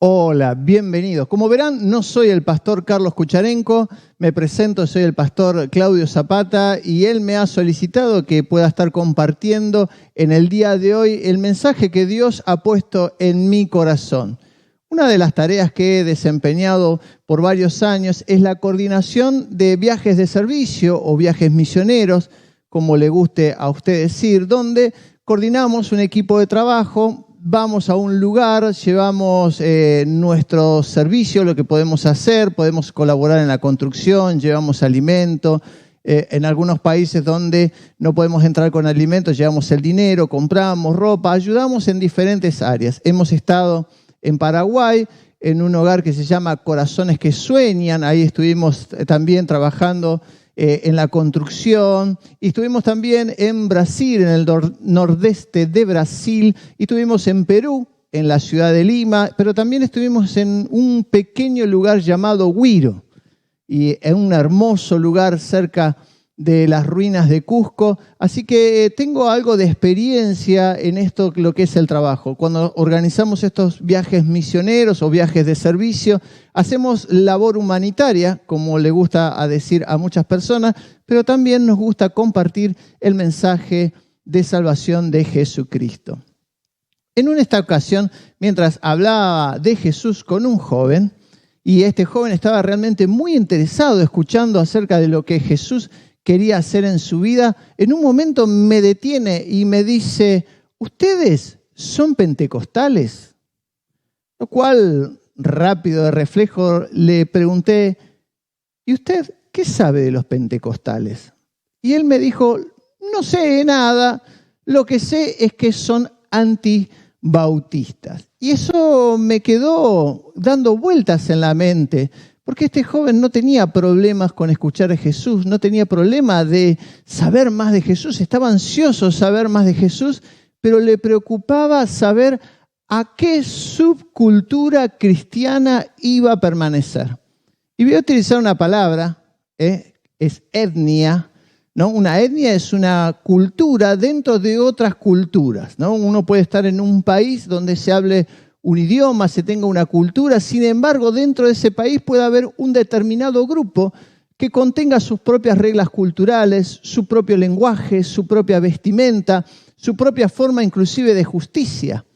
Hola, bienvenidos. Como verán, no soy el pastor Carlos Kucharenko, me presento, soy el pastor Claudio Zapata y él me ha solicitado que pueda estar compartiendo en el día de hoy el mensaje que Dios ha puesto en mi corazón. Una de las tareas que he desempeñado por varios años es la coordinación de viajes de servicio o viajes misioneros, como le guste a usted decir, donde coordinamos un equipo de trabajo. Vamos a un lugar, llevamos nuestro servicio, lo que podemos hacer, podemos colaborar en la construcción, llevamos alimento. En algunos países donde no podemos entrar con alimentos, llevamos el dinero, compramos ropa, ayudamos en diferentes áreas. Hemos estado en Paraguay, en un hogar que se llama Corazones que Sueñan, ahí estuvimos también trabajando en la construcción, y estuvimos también en Brasil, en el nordeste de Brasil, y estuvimos en Perú, en la ciudad de Lima, pero también estuvimos en un pequeño lugar llamado Huiro, y en un hermoso lugar cerca de las ruinas de Cusco. Así que tengo algo de experiencia en esto, lo que es el trabajo. Cuando organizamos estos viajes misioneros o viajes de servicio, hacemos labor humanitaria, como le gusta a decir a muchas personas, pero también nos gusta compartir el mensaje de salvación de Jesucristo. En esta ocasión, mientras hablaba de Jesús con un joven, y este joven estaba realmente muy interesado escuchando acerca de lo que Jesús quería hacer en su vida, en un momento me detiene y me dice: ¿ustedes son pentecostales? Lo cual, rápido de reflejo, le pregunté: ¿y usted qué sabe de los pentecostales? Y él me dijo: no sé nada, lo que sé es que son antibautistas. Y eso me quedó dando vueltas en la mente, porque este joven no tenía problemas con escuchar a Jesús, no tenía problema de saber más de Jesús, estaba ansioso de saber más de Jesús, pero le preocupaba saber a qué subcultura cristiana iba a permanecer. Y voy a utilizar una palabra, es etnia, ¿no? Una etnia es una cultura dentro de otras culturas, ¿no? Uno puede estar en un país donde se hable un idioma, se tenga una cultura, sin embargo, dentro de ese país puede haber un determinado grupo que contenga sus propias reglas culturales, su propio lenguaje, su propia vestimenta, su propia forma inclusive de justicia.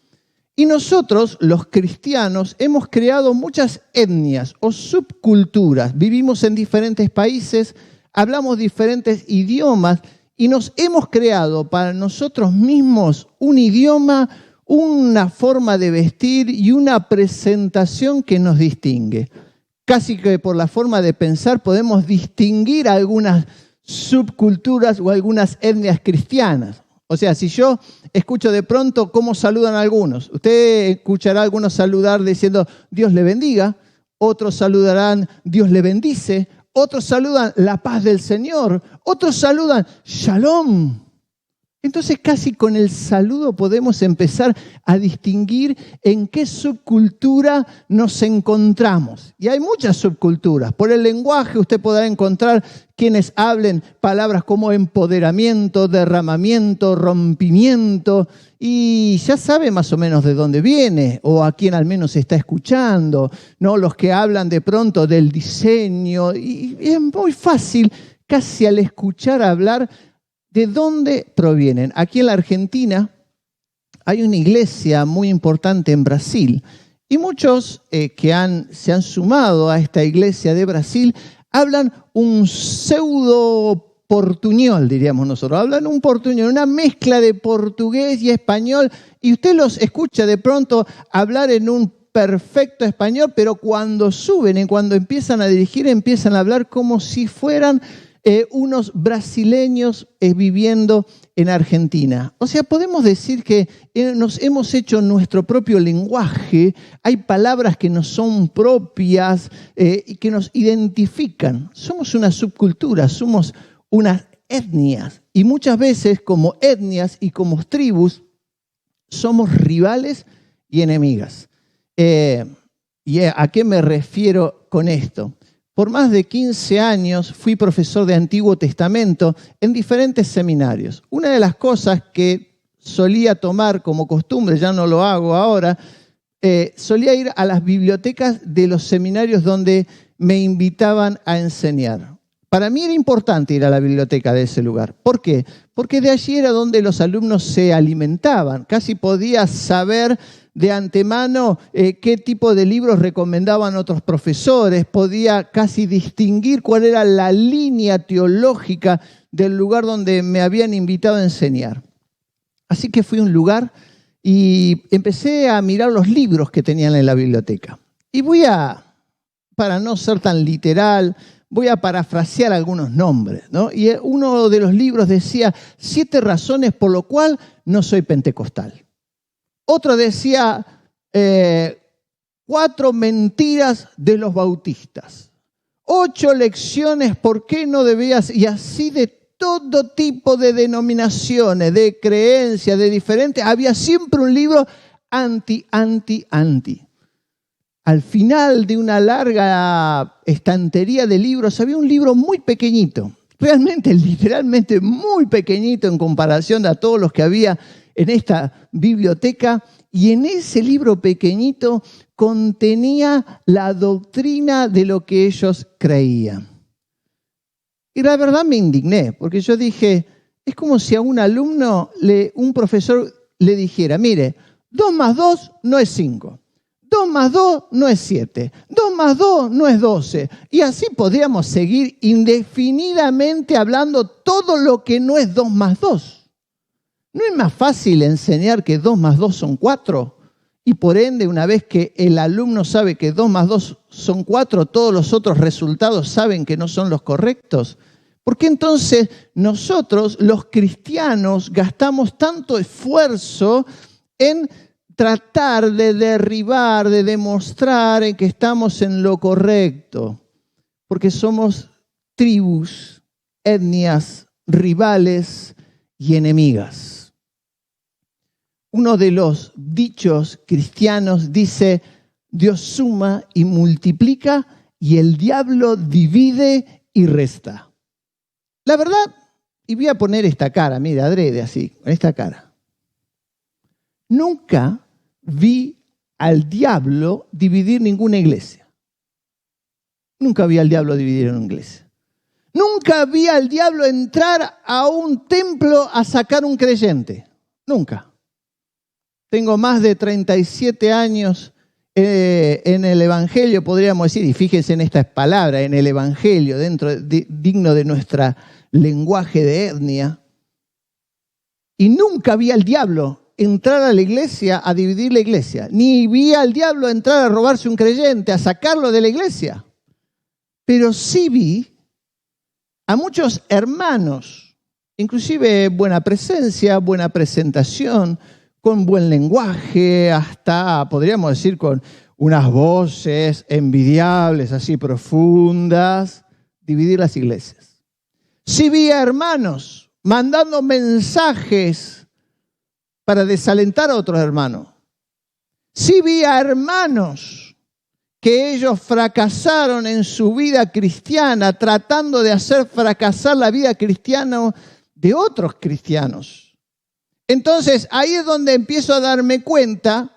Y nosotros, los cristianos, hemos creado muchas etnias o subculturas. Vivimos en diferentes países, hablamos diferentes idiomas y nos hemos creado para nosotros mismos un idioma, una forma de vestir y una presentación que nos distingue. Casi que por la forma de pensar podemos distinguir algunas subculturas o algunas etnias cristianas. O sea, si yo escucho de pronto cómo saludan a algunos, usted escuchará a algunos saludar diciendo Dios le bendiga, otros saludarán Dios le bendice, otros saludan la paz del Señor, otros saludan Shalom. Entonces casi con el saludo podemos empezar a distinguir en qué subcultura nos encontramos. Y hay muchas subculturas. Por el lenguaje usted podrá encontrar quienes hablen palabras como empoderamiento, derramamiento, rompimiento, y ya sabe más o menos de dónde viene o a quién al menos está escuchando, ¿no? Los que hablan de pronto del diseño, y es muy fácil casi al escuchar hablar ¿de dónde provienen? Aquí en la Argentina hay una iglesia muy importante en Brasil y muchos que se han sumado a esta iglesia de Brasil hablan un pseudo portuñol, diríamos nosotros. Hablan un portuñol, una mezcla de portugués y español, y usted los escucha de pronto hablar en un perfecto español, pero cuando suben y cuando empiezan a dirigir, empiezan a hablar como si fueran unos brasileños viviendo en Argentina. O sea, podemos decir que nos hemos hecho nuestro propio lenguaje. Hay palabras que nos son propias y que nos identifican. Somos una subcultura, somos unas etnias. Y muchas veces como etnias y como tribus somos rivales y enemigas. ¿Y a qué me refiero con esto? Por más de 15 años fui profesor de Antiguo Testamento en diferentes seminarios. Una de las cosas que solía tomar como costumbre, ya no lo hago ahora, solía ir a las bibliotecas de los seminarios donde me invitaban a enseñar. Para mí era importante ir a la biblioteca de ese lugar. ¿Por qué? Porque de allí era donde los alumnos se alimentaban. Casi podía saber de antemano qué tipo de libros recomendaban otros profesores. Podía casi distinguir cuál era la línea teológica del lugar donde me habían invitado a enseñar. Así que fui a un lugar y empecé a mirar los libros que tenían en la biblioteca. Y para no ser tan literal, voy a parafrasear algunos nombres, ¿no? Y uno de los libros decía 7 razones por lo cual no soy pentecostal. Otro decía 4 mentiras de los bautistas. 8 lecciones por qué no debías, y así de todo tipo de denominaciones, de creencias, de diferentes. Había siempre un libro anti. Al final de una larga estantería de libros había un libro muy pequeñito, realmente, literalmente muy pequeñito en comparación a todos los que había en esta biblioteca. Y en ese libro pequeñito contenía la doctrina de lo que ellos creían. Y la verdad me indigné, porque yo dije, es como si a un alumno, un profesor le dijera, mire, 2 más 2 no es 5. 2 más 2 no es 7, 2 más 2 no es 12. Y así podríamos seguir indefinidamente hablando todo lo que no es 2 más 2. ¿No es más fácil enseñar que 2 más 2 son 4? Y por ende, una vez que el alumno sabe que 2 más 2 son 4, todos los otros resultados saben que no son los correctos. ¿Por qué entonces nosotros, los cristianos, gastamos tanto esfuerzo en tratar de derribar, de demostrar que estamos en lo correcto? Porque somos tribus, etnias, rivales y enemigas. Uno de los dichos cristianos dice, Dios suma y multiplica y el diablo divide y resta. La verdad, y voy a poner esta cara, mira, adrede así, con esta cara. Nunca vi al diablo dividir ninguna iglesia. Nunca vi al diablo dividir una iglesia. Nunca vi al diablo entrar a un templo a sacar un creyente. Nunca. Tengo más de 37 años en el Evangelio, podríamos decir, y fíjense en estas palabras, en el Evangelio, digno de nuestro lenguaje de etnia. Y nunca vi al diablo entrar a la iglesia a dividir la iglesia. Ni vi al diablo entrar a robarse un creyente, a sacarlo de la iglesia. Pero sí vi a muchos hermanos, inclusive buena presencia, buena presentación, con buen lenguaje, hasta podríamos decir con unas voces envidiables, así profundas, dividir las iglesias. Sí vi a hermanos mandando mensajes para desalentar a otros hermanos. Sí vi a hermanos que ellos fracasaron en su vida cristiana, tratando de hacer fracasar la vida cristiana de otros cristianos. Entonces, ahí es donde empiezo a darme cuenta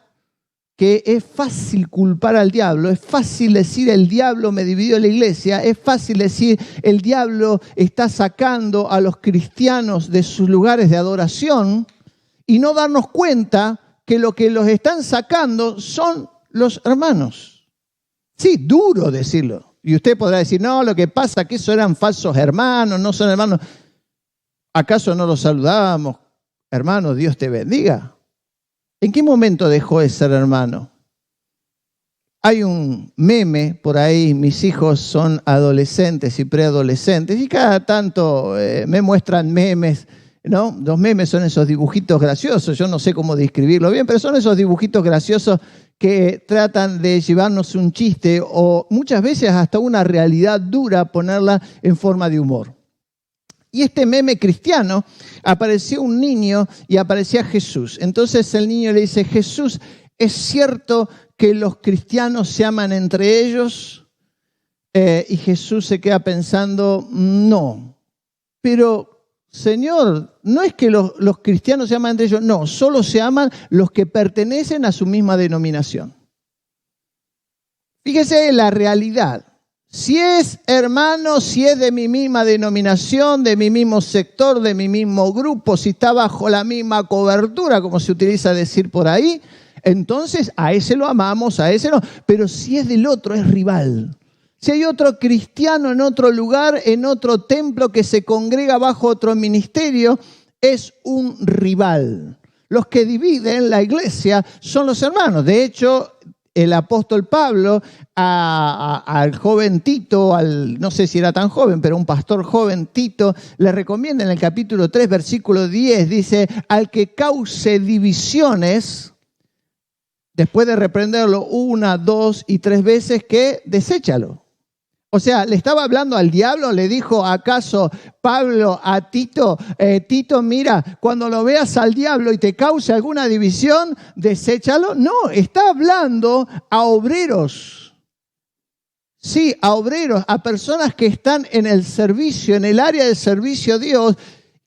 que es fácil culpar al diablo, es fácil decir el diablo me dividió la iglesia, es fácil decir el diablo está sacando a los cristianos de sus lugares de adoración y no darnos cuenta que lo que los están sacando son los hermanos. Sí, duro decirlo. Y usted podrá decir, no, lo que pasa es que esos eran falsos hermanos, no son hermanos. ¿Acaso no los saludábamos? Hermano, Dios te bendiga. ¿En qué momento dejó de ser hermano? Hay un meme por ahí, mis hijos son adolescentes y preadolescentes, y cada tanto me muestran memes, ¿no? Los memes son esos dibujitos graciosos, yo no sé cómo describirlo bien, pero son esos dibujitos graciosos que tratan de llevarnos un chiste o muchas veces hasta una realidad dura, ponerla en forma de humor. Y este meme cristiano, apareció un niño y aparecía Jesús. Entonces el niño le dice, Jesús, ¿es cierto que los cristianos se aman entre ellos? Y Jesús se queda pensando, no. Pero Señor, no es que los cristianos se aman entre ellos, no, solo se aman los que pertenecen a su misma denominación. Fíjese la realidad. Si es hermano, si es de mi misma denominación, de mi mismo sector, de mi mismo grupo, si está bajo la misma cobertura, como se utiliza decir por ahí, entonces a ese lo amamos, a ese no. Pero si es del otro, es rival. Si hay otro cristiano en otro lugar, en otro templo que se congrega bajo otro ministerio, es un rival. Los que dividen la iglesia son los hermanos. De hecho, el apóstol Pablo al joven Tito, no sé si era tan joven, pero un pastor joven Tito, le recomienda en el capítulo 3, versículo 10, dice, al que cause divisiones, después de reprenderlo 1, 2 y 3 veces, que deséchalo. O sea, le estaba hablando al diablo, le dijo acaso Pablo a Tito, Tito, mira, cuando lo veas al diablo y te cause alguna división, deséchalo. No, está hablando a obreros. Sí, a obreros, a personas que están en el servicio, en el área del servicio a Dios,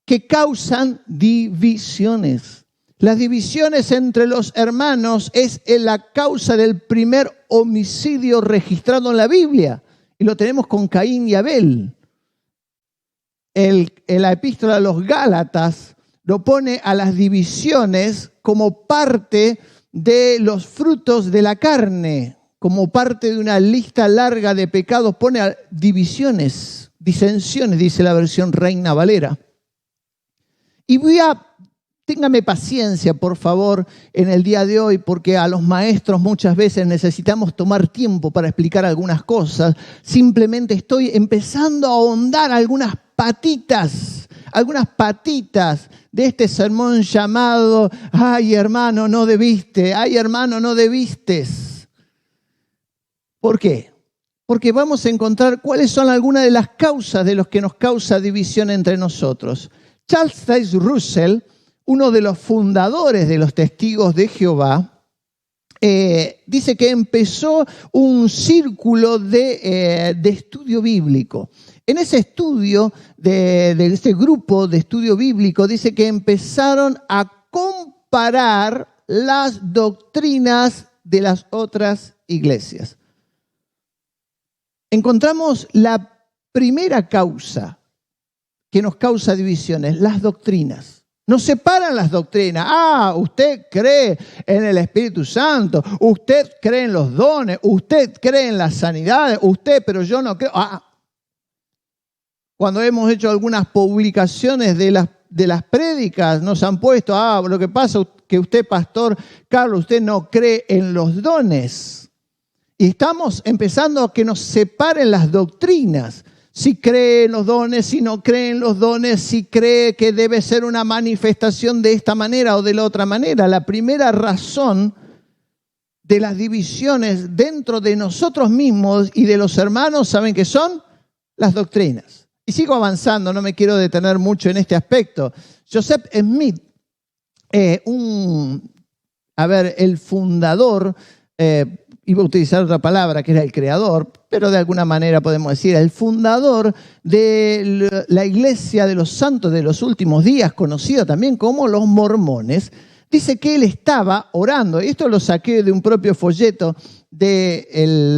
que causan divisiones. Las divisiones entre los hermanos es la causa del primer homicidio registrado en la Biblia. Y lo tenemos con Caín y Abel. En la epístola a los Gálatas lo pone a las divisiones como parte de los frutos de la carne, como parte de una lista larga de pecados, pone a divisiones, disensiones, dice la versión Reina Valera. Y téngame paciencia, por favor, en el día de hoy, porque a los maestros muchas veces necesitamos tomar tiempo para explicar algunas cosas. Simplemente estoy empezando a ahondar algunas patitas de este sermón llamado "Ay, hermano, no debiste, ay, hermano, no debistes". ¿Por qué? Porque vamos a encontrar cuáles son algunas de las causas de los que nos causa división entre nosotros. Charles Taze Russell, uno de los fundadores de los Testigos de Jehová, dice que empezó un círculo de estudio bíblico. En ese estudio, de este grupo de estudio bíblico, dice que empezaron a comparar las doctrinas de las otras iglesias. Encontramos la primera causa que nos causa divisiones, las doctrinas. Nos separan las doctrinas. Usted cree en el Espíritu Santo, usted cree en los dones, usted cree en las sanidades, pero yo no creo. Cuando hemos hecho algunas publicaciones de las prédicas, nos han puesto, lo que pasa es que usted, pastor Carlos, usted no cree en los dones. Y estamos empezando a que nos separen las doctrinas. Si cree en los dones, si no cree en los dones, si cree que debe ser una manifestación de esta manera o de la otra manera. La primera razón de las divisiones dentro de nosotros mismos y de los hermanos, ¿saben qué son? Las doctrinas. Y sigo avanzando, no me quiero detener mucho en este aspecto. Joseph Smith, el fundador, iba a utilizar otra palabra que era el creador, pero de alguna manera podemos decir el fundador de la Iglesia de los Santos de los Últimos Días, conocida también como los mormones, dice que él estaba orando. Y esto lo saqué de un propio folleto de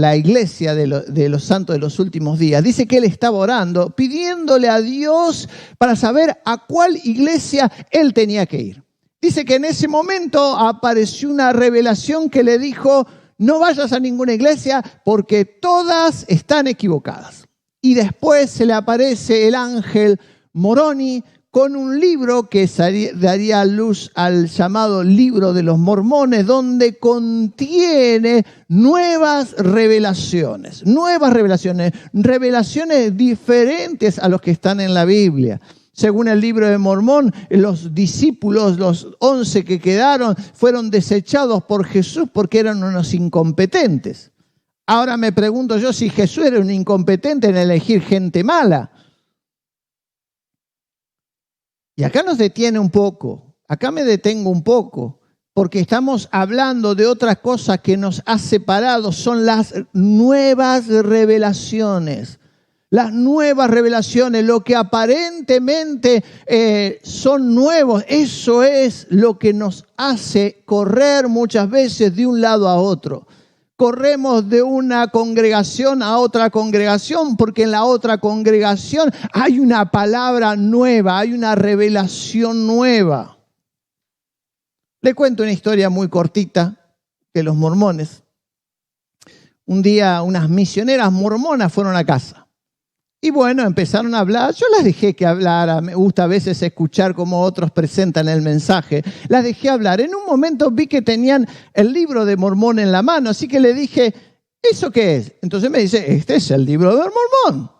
la Iglesia de los Santos de los Últimos Días. Dice que él estaba orando, pidiéndole a Dios para saber a cuál iglesia él tenía que ir. Dice que en ese momento apareció una revelación que le dijo: no vayas a ninguna iglesia porque todas están equivocadas. Y después se le aparece el ángel Moroni con un libro que daría luz al llamado Libro de los Mormones, donde contiene nuevas revelaciones diferentes a los que están en la Biblia. Según el libro de Mormón, los discípulos, los 11 que quedaron, fueron desechados por Jesús porque eran unos incompetentes. Ahora me pregunto yo si Jesús era un incompetente en elegir gente mala. Y acá nos detiene un poco, acá me detengo un poco, porque estamos hablando de otra cosa que nos ha separado, son las nuevas revelaciones. las nuevas revelaciones, lo que aparentemente son nuevos, eso es lo que nos hace correr muchas veces de un lado a otro. Corremos de una congregación a otra congregación porque en la otra congregación hay una palabra nueva, hay una revelación nueva. Le cuento una historia muy cortita de los mormones. Un día unas misioneras mormonas fueron a casa. Y bueno, empezaron a hablar. Yo las dejé que hablara. Me gusta a veces escuchar cómo otros presentan el mensaje. Las dejé hablar. En un momento vi que tenían el libro de Mormón en la mano, así que le dije, ¿eso qué es? Entonces me dice, este es el libro de Mormón.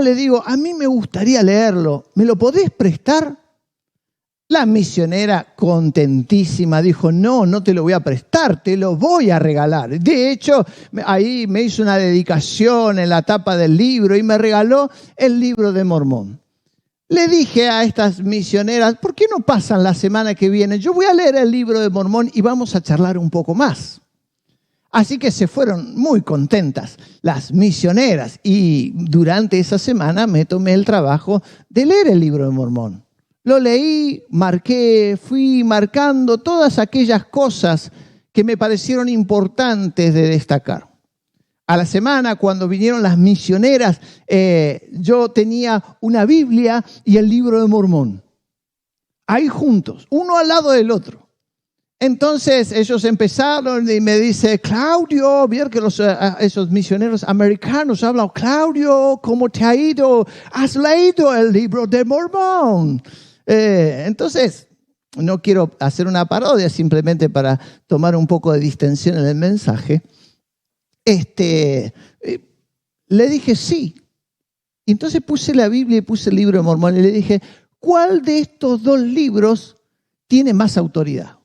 Le digo, a mí me gustaría leerlo. ¿Me lo podés prestar? La misionera, contentísima, dijo, no te lo voy a prestar, te lo voy a regalar. De hecho, ahí me hizo una dedicación en la tapa del libro y me regaló el libro de Mormón. Le dije a estas misioneras, ¿por qué no pasan la semana que viene? Yo voy a leer el libro de Mormón y vamos a charlar un poco más. Así que se fueron muy contentas las misioneras y durante esa semana me tomé el trabajo de leer el libro de Mormón. Lo leí, marqué, fui marcando todas aquellas cosas que me parecieron importantes de destacar. A la semana, cuando vinieron las misioneras, yo tenía una Biblia y el libro de Mormón. Ahí juntos, uno al lado del otro. Entonces ellos empezaron y me dice, Claudio, ver que esos misioneros americanos hablan, Claudio, ¿cómo te ha ido? ¿Has leído el libro de Mormón? Entonces, no quiero hacer una parodia, simplemente para tomar un poco de distensión en el mensaje. Le dije sí. Y entonces puse la Biblia y puse el libro de Mormón y le dije, ¿cuál de estos dos libros tiene más autoridad?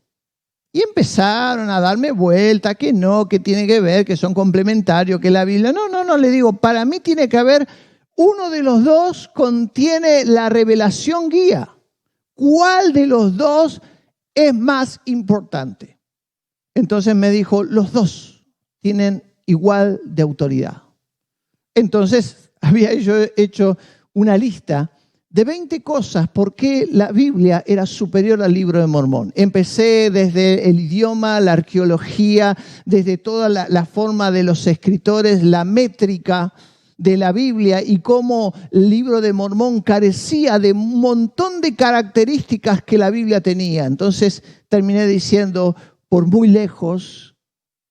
Y empezaron a darme vuelta, que no, que tiene que ver, que son complementarios, que la Biblia... No, le digo, para mí tiene que haber, uno de los dos contiene la revelación guía. ¿Cuál de los dos es más importante? Entonces me dijo, los dos tienen igual de autoridad. Entonces había yo hecho una lista de 20 cosas por qué la Biblia era superior al libro de Mormón. Empecé desde el idioma, la arqueología, desde toda la forma de los escritores, la métrica de la Biblia y cómo el libro de Mormón carecía de un montón de características que la Biblia tenía. Entonces terminé diciendo, por muy lejos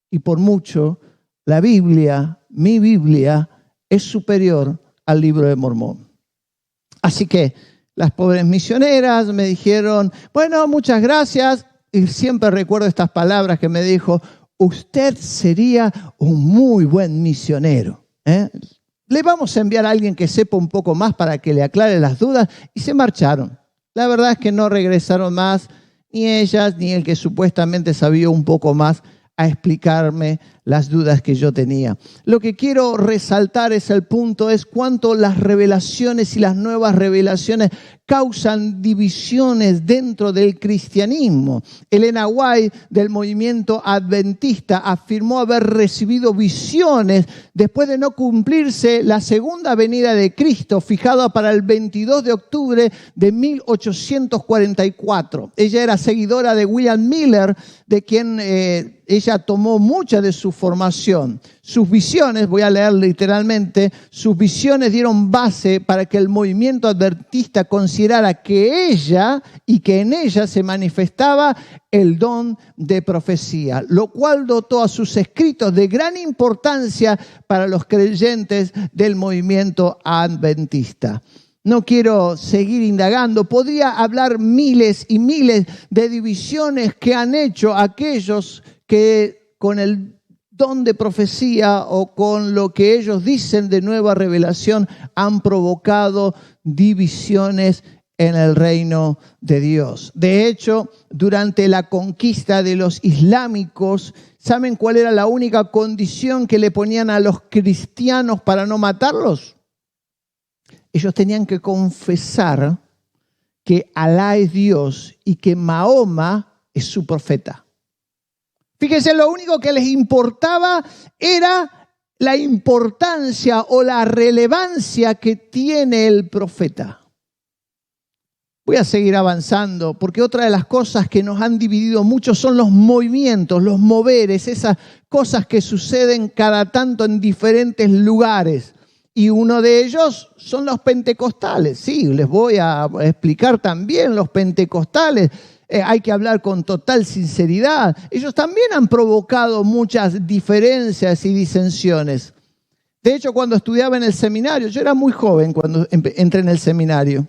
y por mucho, la Biblia, mi Biblia, es superior al libro de Mormón. Así que las pobres misioneras me dijeron, bueno, muchas gracias. Y siempre recuerdo estas palabras que me dijo, usted sería un muy buen misionero. Le vamos a enviar a alguien que sepa un poco más para que le aclare las dudas. Y se marcharon. La verdad es que no regresaron más, ni ellas, ni el que supuestamente sabía un poco más, a explicarme las dudas que yo tenía. Lo que quiero resaltar es el punto, es cuánto las revelaciones y las nuevas revelaciones causan divisiones dentro del cristianismo. Elena White, del movimiento adventista, afirmó haber recibido visiones después de no cumplirse la segunda venida de Cristo, fijada para el 22 de octubre de 1844. Ella era seguidora de William Miller, de quien ella tomó mucha de su formación. Sus visiones, voy a leer literalmente, sus visiones dieron base para que el movimiento adventista considerara que ella y que en ella se manifestaba el don de profecía, lo cual dotó a sus escritos de gran importancia para los creyentes del movimiento adventista. No quiero seguir indagando, podría hablar miles y miles de divisiones que han hecho aquellos que con el don de profecía o con lo que ellos dicen de nueva revelación han provocado divisiones en el reino de Dios. De hecho, durante la conquista de los islámicos, ¿saben cuál era la única condición que le ponían a los cristianos para no matarlos? Ellos tenían que confesar que Alá es Dios y que Mahoma es su profeta. Fíjense, lo único que les importaba era la importancia o la relevancia que tiene el profeta. Voy a seguir avanzando porque otra de las cosas que nos han dividido mucho son los movimientos, los moveres, esas cosas que suceden cada tanto en diferentes lugares. Y uno de ellos son los pentecostales. Sí, les voy a explicar también los pentecostales. Hay que hablar con total sinceridad. Ellos también han provocado muchas diferencias y disensiones. De hecho, cuando estudiaba en el seminario, yo era muy joven cuando entré en el seminario.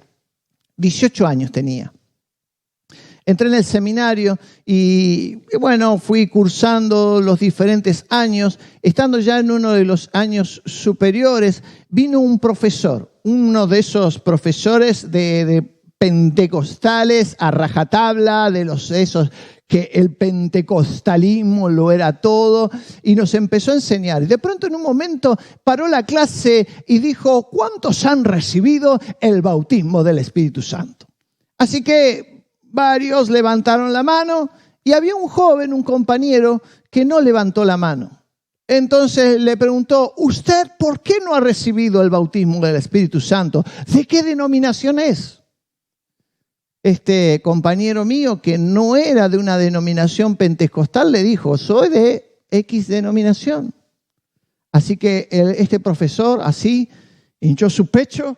18 años tenía. Entré en el seminario y bueno, fui cursando los diferentes años. Estando ya en uno de los años superiores, vino un profesor, uno de esos profesores de pentecostales a rajatabla, de esos que el pentecostalismo lo era todo, y nos empezó a enseñar. Y de pronto en un momento paró la clase y dijo: ¿cuántos han recibido el bautismo del Espíritu Santo? Así que varios levantaron la mano y había un joven, un compañero, que no levantó la mano. Entonces le preguntó: ¿usted por qué no ha recibido el bautismo del Espíritu Santo? ¿De qué denominación es? Este compañero mío, que no era de una denominación pentecostal, le dijo: soy de X denominación. Así que este profesor así hinchó su pecho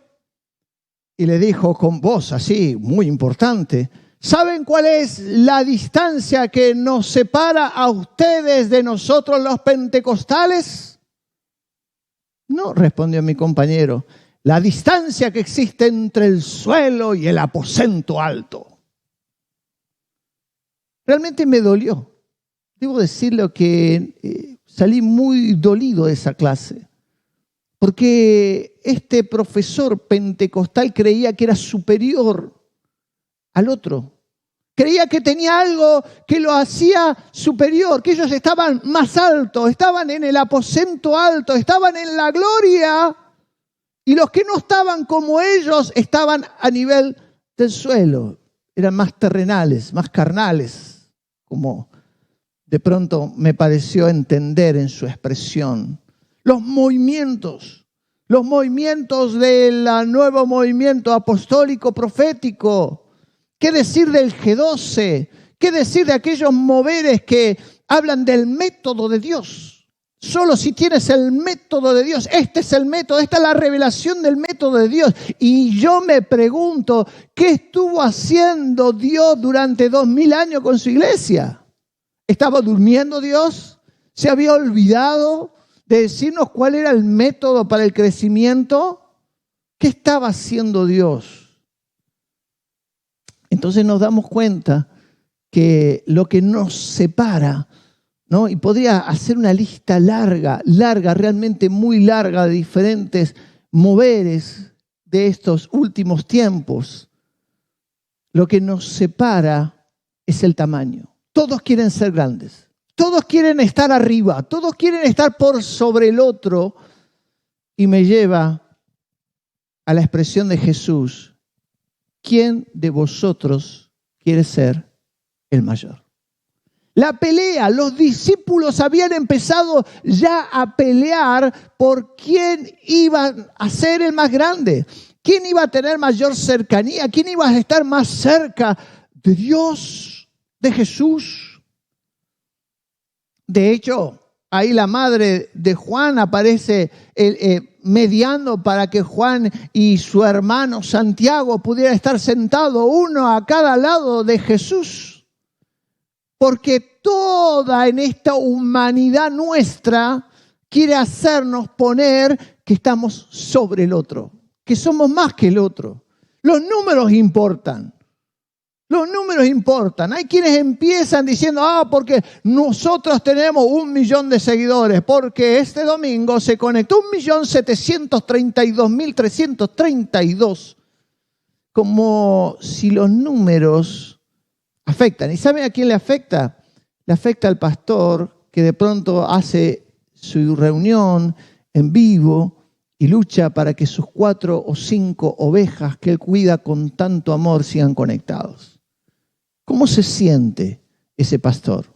y le dijo con voz así muy importante: ¿saben cuál es la distancia que nos separa a ustedes de nosotros los pentecostales? No, respondió mi compañero. La distancia que existe entre el suelo y el aposento alto. Realmente me dolió. Debo decirle que salí muy dolido de esa clase. Porque este profesor pentecostal creía que era superior al otro. Creía que tenía algo que lo hacía superior, que ellos estaban más altos, estaban en el aposento alto, estaban en la gloria. Y los que no estaban como ellos estaban a nivel del suelo. Eran más terrenales, más carnales, como de pronto me pareció entender en su expresión. Los movimientos del nuevo movimiento apostólico profético. ¿Qué decir del G12? ¿Qué decir de aquellos moveres que hablan del método de Dios? Solo si tienes el método de Dios. Este es el método, esta es la revelación del método de Dios. Y yo me pregunto, ¿qué estuvo haciendo Dios durante 2000 años con su iglesia? ¿Estaba durmiendo Dios? ¿Se había olvidado de decirnos cuál era el método para el crecimiento? ¿Qué estaba haciendo Dios? Entonces nos damos cuenta que lo que nos separa, ¿no? Y podría hacer una lista larga, realmente muy larga, de diferentes moveres de estos últimos tiempos. Lo que nos separa es el tamaño. Todos quieren ser grandes, todos quieren estar arriba, todos quieren estar por sobre el otro, y me lleva a la expresión de Jesús: ¿quién de vosotros quiere ser el mayor? La pelea, los discípulos habían empezado ya a pelear por quién iba a ser el más grande, quién iba a tener mayor cercanía, quién iba a estar más cerca de Dios, de Jesús. De hecho, ahí la madre de Juan aparece mediando para que Juan y su hermano Santiago pudieran estar sentados uno a cada lado de Jesús. Porque toda en esta humanidad nuestra quiere hacernos poner que estamos sobre el otro, que somos más que el otro. Los números importan. Los números importan. Hay quienes empiezan diciendo: porque nosotros tenemos 1 millón de seguidores, porque este domingo se conectó 1.732.332. Como si los números afectan. ¿Y saben a quién le afecta? Le afecta al pastor que de pronto hace su reunión en vivo y lucha para que sus 4 o 5 ovejas que él cuida con tanto amor sigan conectados. ¿Cómo se siente ese pastor?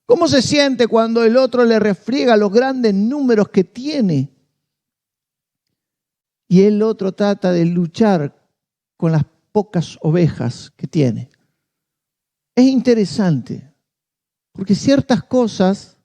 ¿Cómo se siente cuando el otro le refriega los grandes números que tiene? Y el otro trata de luchar con las pocas ovejas que tiene. Es interesante, porque ciertas cosas,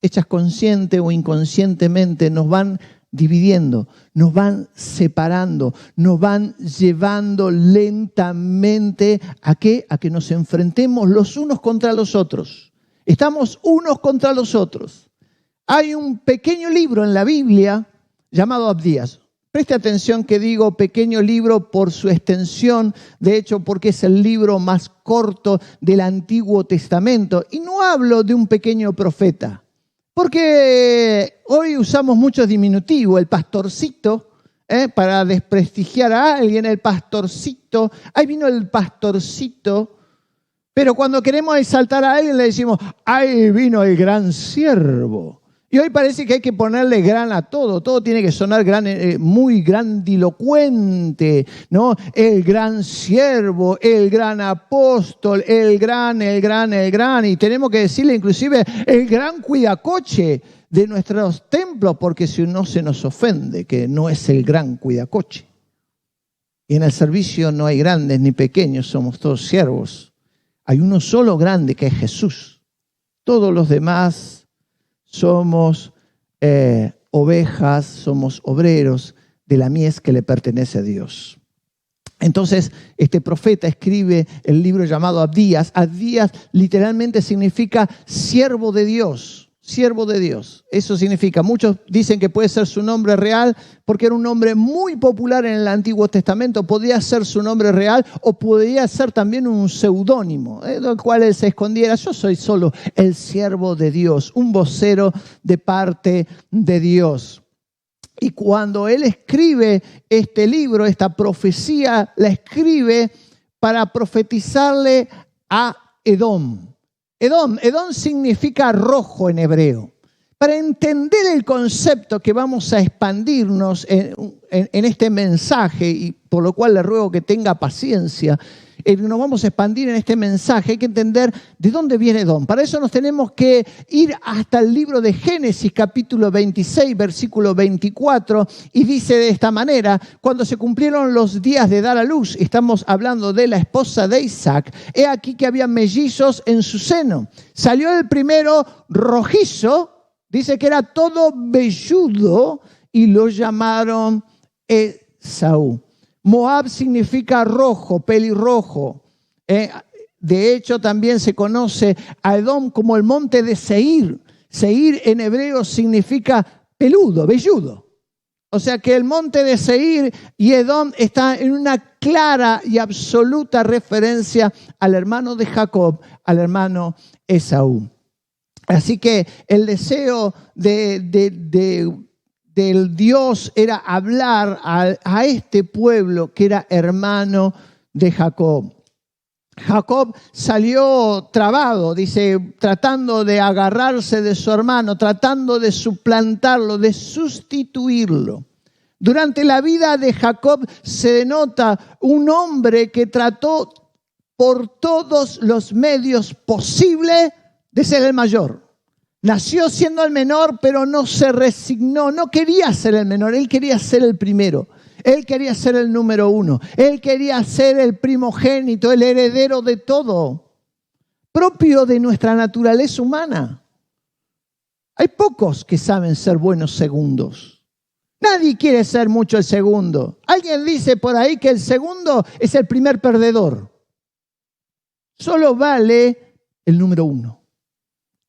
hechas consciente o inconscientemente, nos van dividiendo, nos van separando, nos van llevando lentamente ¿a qué? A que nos enfrentemos los unos contra los otros. Estamos unos contra los otros. Hay un pequeño libro en la Biblia llamado Abdías. Preste atención que digo pequeño libro por su extensión, de hecho porque es el libro más corto del Antiguo Testamento. Y no hablo de un pequeño profeta, porque hoy usamos mucho diminutivo, el pastorcito, para desprestigiar a alguien, el pastorcito. Ahí vino el pastorcito. Pero cuando queremos exaltar a alguien le decimos, ahí vino el gran siervo. Y hoy parece que hay que ponerle gran a todo. Todo tiene que sonar muy grandilocuente, ¿no? El gran siervo, el gran apóstol, el gran. Y tenemos que decirle inclusive el gran cuidacoche de nuestros templos, porque si no se nos ofende que no es el gran cuidacoche. Y en el servicio no hay grandes ni pequeños, somos todos siervos. Hay uno solo grande que es Jesús. Todos los demás somos ovejas, somos obreros de la mies que le pertenece a Dios. Entonces, este profeta escribe el libro llamado Abdías. Abdías literalmente significa siervo de Dios. Siervo de Dios. Eso significa, muchos dicen que puede ser su nombre real porque era un nombre muy popular en el Antiguo Testamento. Podría ser su nombre real o podría ser también un seudónimo, del cual él se escondiera. Yo soy solo el siervo de Dios, un vocero de parte de Dios. Y cuando él escribe este libro, esta profecía, la escribe para profetizarle a Edom. Edom significa rojo en hebreo. Para entender el concepto que vamos a expandirnos en este mensaje, y por lo cual le ruego que tenga paciencia, nos vamos a expandir en este mensaje, hay que entender de dónde viene Edom. Para eso nos tenemos que ir hasta el libro de Génesis, capítulo 26, versículo 24, y dice de esta manera: cuando se cumplieron los días de dar a luz, estamos hablando de la esposa de Isaac, he aquí que había mellizos en su seno. Salió el primero rojizo, dice que era todo velludo, y lo llamaron Esaú. Moab significa rojo, pelirrojo. De hecho, también se conoce a Edom como el monte de Seir. Seir en hebreo significa peludo, velludo. O sea que el monte de Seir y Edom está en una clara y absoluta referencia al hermano de Jacob, al hermano Esaú. Así que el deseo del Dios era hablar a este pueblo que era hermano de Jacob. Jacob salió trabado, dice, tratando de agarrarse de su hermano, tratando de suplantarlo, de sustituirlo. Durante la vida de Jacob se denota un hombre que trató por todos los medios posibles de ser el mayor. Nació siendo el menor, pero no se resignó, no quería ser el menor, él quería ser el primero. Él quería ser el número uno. Él quería ser el primogénito, el heredero de todo, propio de nuestra naturaleza humana. Hay pocos que saben ser buenos segundos. Nadie quiere ser mucho el segundo. Alguien dice por ahí que el segundo es el primer perdedor. Solo vale el número uno.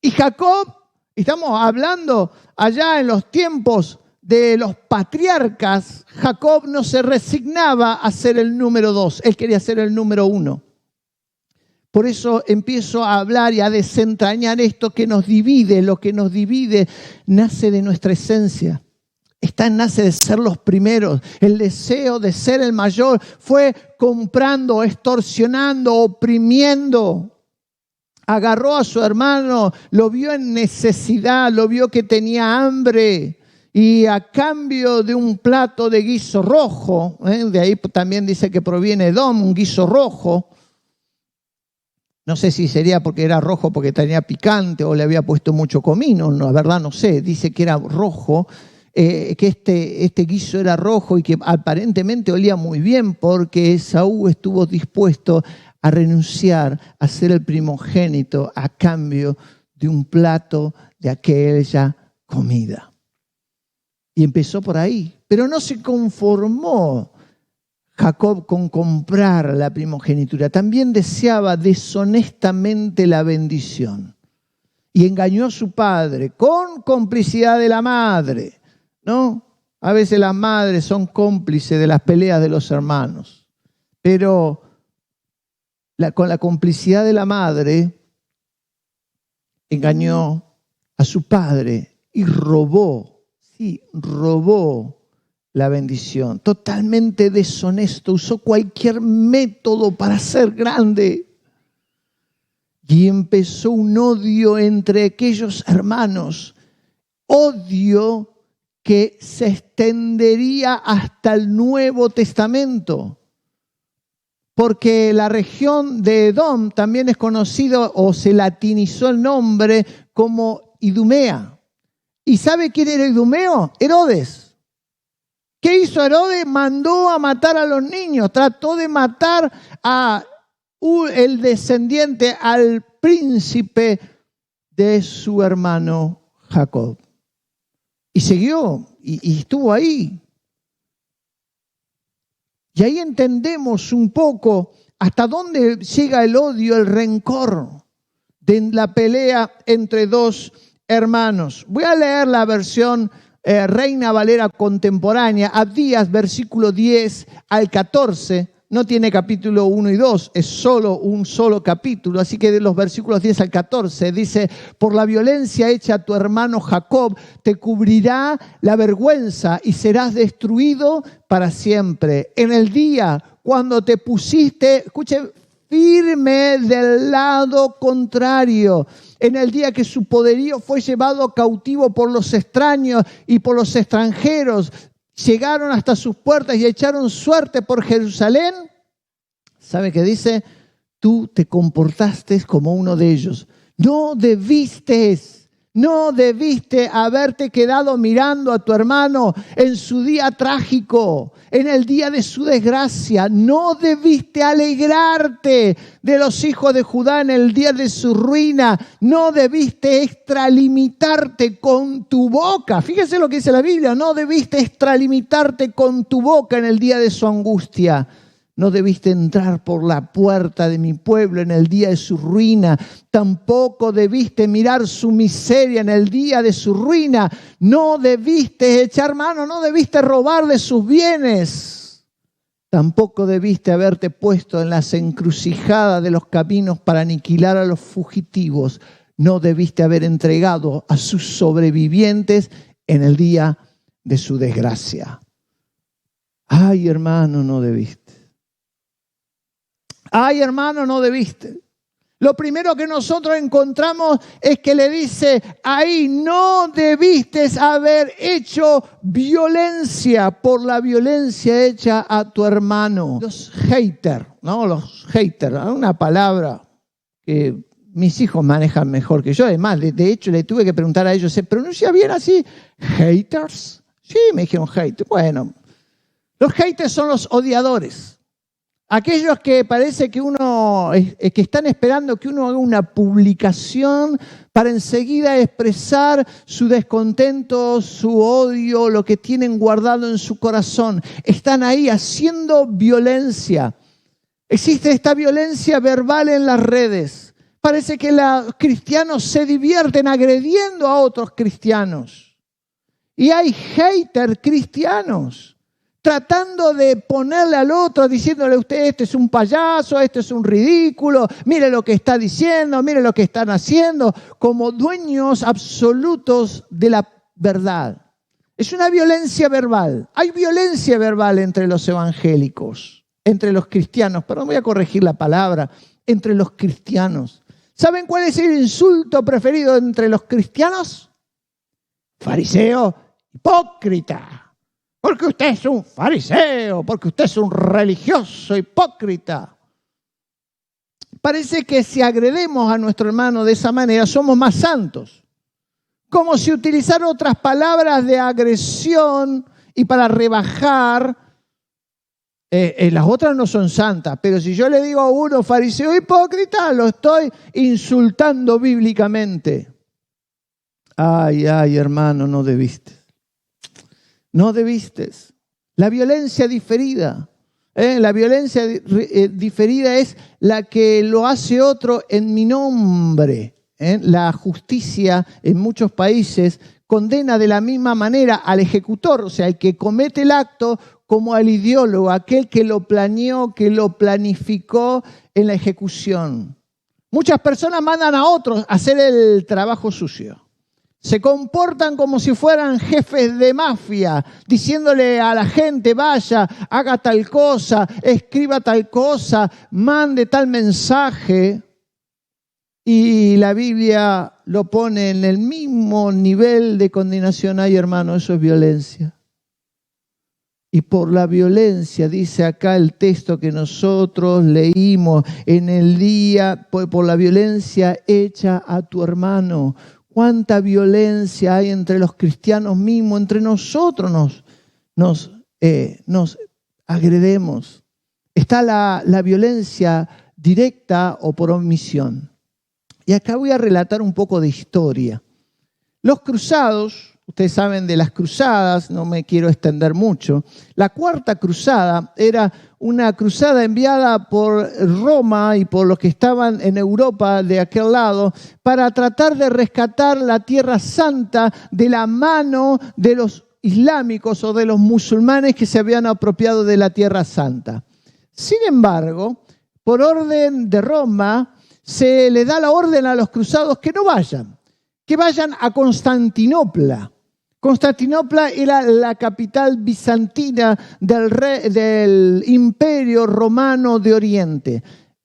Y Jacob, estamos hablando allá en los tiempos de los patriarcas, Jacob no se resignaba a ser el número 2, él quería ser el número 1. Por eso empiezo a hablar y a desentrañar esto que nos divide. Lo que nos divide nace de nuestra esencia. Nace de ser los primeros. El deseo de ser el mayor fue comprando, extorsionando, oprimiendo. Agarró a su hermano, lo vio en necesidad, lo vio que tenía hambre. Y a cambio de un plato de guiso rojo, de ahí también dice que proviene Edom, un guiso rojo, No sé si sería porque era rojo porque tenía picante o le había puesto mucho comino, no, la verdad no sé. Dice que era rojo, que este guiso era rojo y que aparentemente olía muy bien porque Esaú estuvo dispuesto a renunciar a ser el primogénito a cambio de un plato de aquella comida. Y empezó por ahí, pero no se conformó Jacob con comprar la primogenitura, también deseaba deshonestamente la bendición y engañó a su padre con complicidad de la madre, ¿no? A veces las madres son cómplices de las peleas de los hermanos, pero con la complicidad de la madre engañó a su padre y robó la bendición, totalmente deshonesto, usó cualquier método para ser grande. Y empezó un odio entre aquellos hermanos, odio que se extendería hasta el Nuevo Testamento. Porque la región de Edom también es conocido o se latinizó el nombre como Idumea. ¿Y sabe quién era Idumeo? Herodes. ¿Qué hizo Herodes? Mandó a matar a los niños, trató de matar a el descendiente, al príncipe de su hermano Jacob. Y siguió, y estuvo ahí. Y ahí entendemos un poco hasta dónde llega el odio, el rencor de la pelea entre dos hermanos. Voy a leer la versión Reina Valera contemporánea, Abdías, versículo 10 al 14, no tiene capítulo 1 y 2, es solo un solo capítulo, así que de los versículos 10 al 14 dice: por la violencia hecha a tu hermano Jacob, te cubrirá la vergüenza y serás destruido para siempre. En el día cuando te pusiste, escuche, firme del lado contrario, en el día que su poderío fue llevado cautivo por los extraños y por los extranjeros, llegaron hasta sus puertas y echaron suerte por Jerusalén. ¿Sabe qué dice? Tú te comportaste como uno de ellos. No debiste haberte quedado mirando a tu hermano en su día trágico, en el día de su desgracia. No debiste alegrarte de los hijos de Judá en el día de su ruina. No debiste extralimitarte con tu boca. Fíjese lo que dice la Biblia. No debiste extralimitarte con tu boca en el día de su angustia. No debiste entrar por la puerta de mi pueblo en el día de su ruina. Tampoco debiste mirar su miseria en el día de su ruina. No debiste echar mano, no debiste robar de sus bienes. Tampoco debiste haberte puesto en las encrucijadas de los caminos para aniquilar a los fugitivos. No debiste haber entregado a sus sobrevivientes en el día de su desgracia. Ay, hermano, no debiste. Ay, hermano, no debiste. Lo primero que nosotros encontramos es que le dice, ahí no debiste haber hecho violencia por la violencia hecha a tu hermano. Los haters, ¿no? Los haters, una palabra que mis hijos manejan mejor que yo. Además, de hecho, le tuve que preguntar a ellos, ¿se pronuncia bien así? ¿Haters? Sí, me dijeron haters. Bueno, los haters son los odiadores. Aquellos que parece que que están esperando que uno haga una publicación para enseguida expresar su descontento, su odio, lo que tienen guardado en su corazón. Están ahí haciendo violencia. Existe esta violencia verbal en las redes. Parece que los cristianos se divierten agrediendo a otros cristianos. Y hay haters cristianos tratando de ponerle al otro, diciéndole a usted, este es un payaso, este es un ridículo, mire lo que está diciendo, mire lo que están haciendo, como dueños absolutos de la verdad. Es una violencia verbal. Hay violencia verbal entre los evangélicos, entre los cristianos. Perdón, voy a corregir la palabra, entre los cristianos. ¿Saben cuál es el insulto preferido entre los cristianos? Fariseo, hipócrita. Porque usted es un fariseo, porque usted es un religioso hipócrita. Parece que si agredemos a nuestro hermano de esa manera somos más santos. Como si utilizar otras palabras de agresión y para rebajar, las otras no son santas, pero si yo le digo a uno fariseo hipócrita, lo estoy insultando bíblicamente. Ay, hermano, no debiste. No debiste. La violencia diferida. La violencia diferida es la que lo hace otro en mi nombre. La justicia en muchos países condena de la misma manera al ejecutor, o sea, el que comete el acto, como al ideólogo, aquel que lo planeó, que lo planificó en la ejecución. Muchas personas mandan a otros a hacer el trabajo sucio. Se comportan como si fueran jefes de mafia, diciéndole a la gente, vaya, haga tal cosa, escriba tal cosa, mande tal mensaje. Y la Biblia lo pone en el mismo nivel de condenación. Ay, hermano, eso es violencia. Y por la violencia, dice acá el texto que nosotros leímos, en el día, por la violencia hecha a tu hermano. ¿Cuánta violencia hay entre los cristianos mismos? Entre nosotros nos agredemos. Está la violencia directa o por omisión. Y acá voy a relatar un poco de historia. Los cruzados, ustedes saben de las cruzadas, no me quiero extender mucho. La cuarta cruzada era una cruzada enviada por Roma y por los que estaban en Europa de aquel lado para tratar de rescatar la Tierra Santa de la mano de los islámicos o de los musulmanes que se habían apropiado de la Tierra Santa. Sin embargo, por orden de Roma, se le da la orden a los cruzados que no vayan, que vayan a Constantinopla. Constantinopla era la capital bizantina del Imperio Romano de Oriente.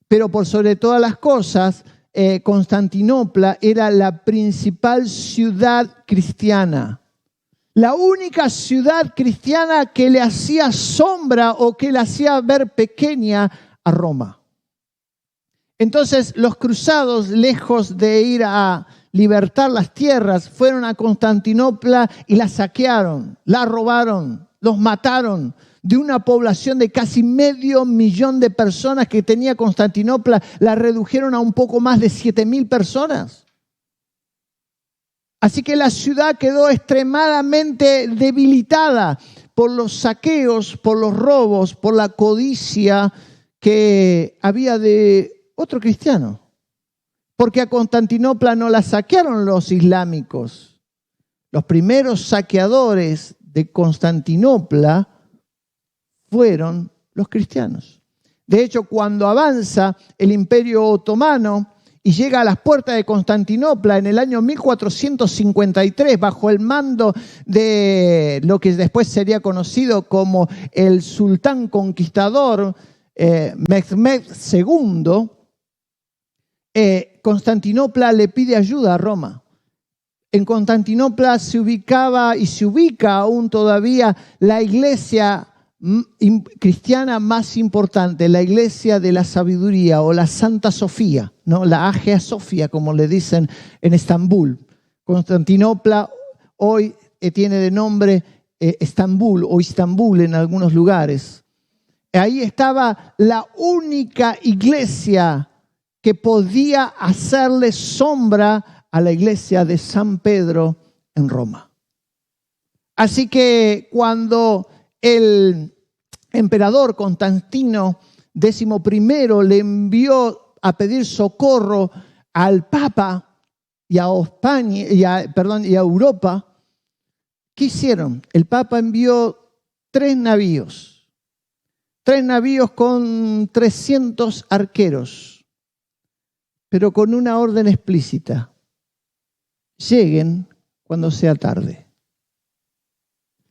Pero por sobre todas las cosas, Constantinopla era la principal ciudad cristiana. La única ciudad cristiana que le hacía sombra o que le hacía ver pequeña a Roma. Entonces los cruzados, lejos de ir a libertar las tierras, fueron a Constantinopla y la saquearon, la robaron, los mataron. De una población de casi 500.000 de personas que tenía Constantinopla, la redujeron a un poco más de 7.000 personas. Así que la ciudad quedó extremadamente debilitada por los saqueos, por los robos, por la codicia que había de otro cristiano. Porque a Constantinopla no la saquearon los islámicos. Los primeros saqueadores de Constantinopla fueron los cristianos. De hecho, cuando avanza el Imperio Otomano y llega a las puertas de Constantinopla en el año 1453, bajo el mando de lo que después sería conocido como el sultán conquistador Mehmed II, Constantinopla le pide ayuda a Roma. En Constantinopla se ubicaba y se ubica aún todavía la iglesia cristiana más importante, la iglesia de la sabiduría o la Santa Sofía, ¿no? La Hagia Sofia, como le dicen en Estambul. Constantinopla hoy tiene de nombre Estambul o Istambul en algunos lugares. Ahí estaba la única iglesia que podía hacerle sombra a la iglesia de San Pedro en Roma. Así que cuando el emperador Constantino XI le envió a pedir socorro al Papa y a España, y a Europa, ¿qué hicieron? El Papa envió 3 navíos con 300 arqueros, pero con una orden explícita: lleguen cuando sea tarde.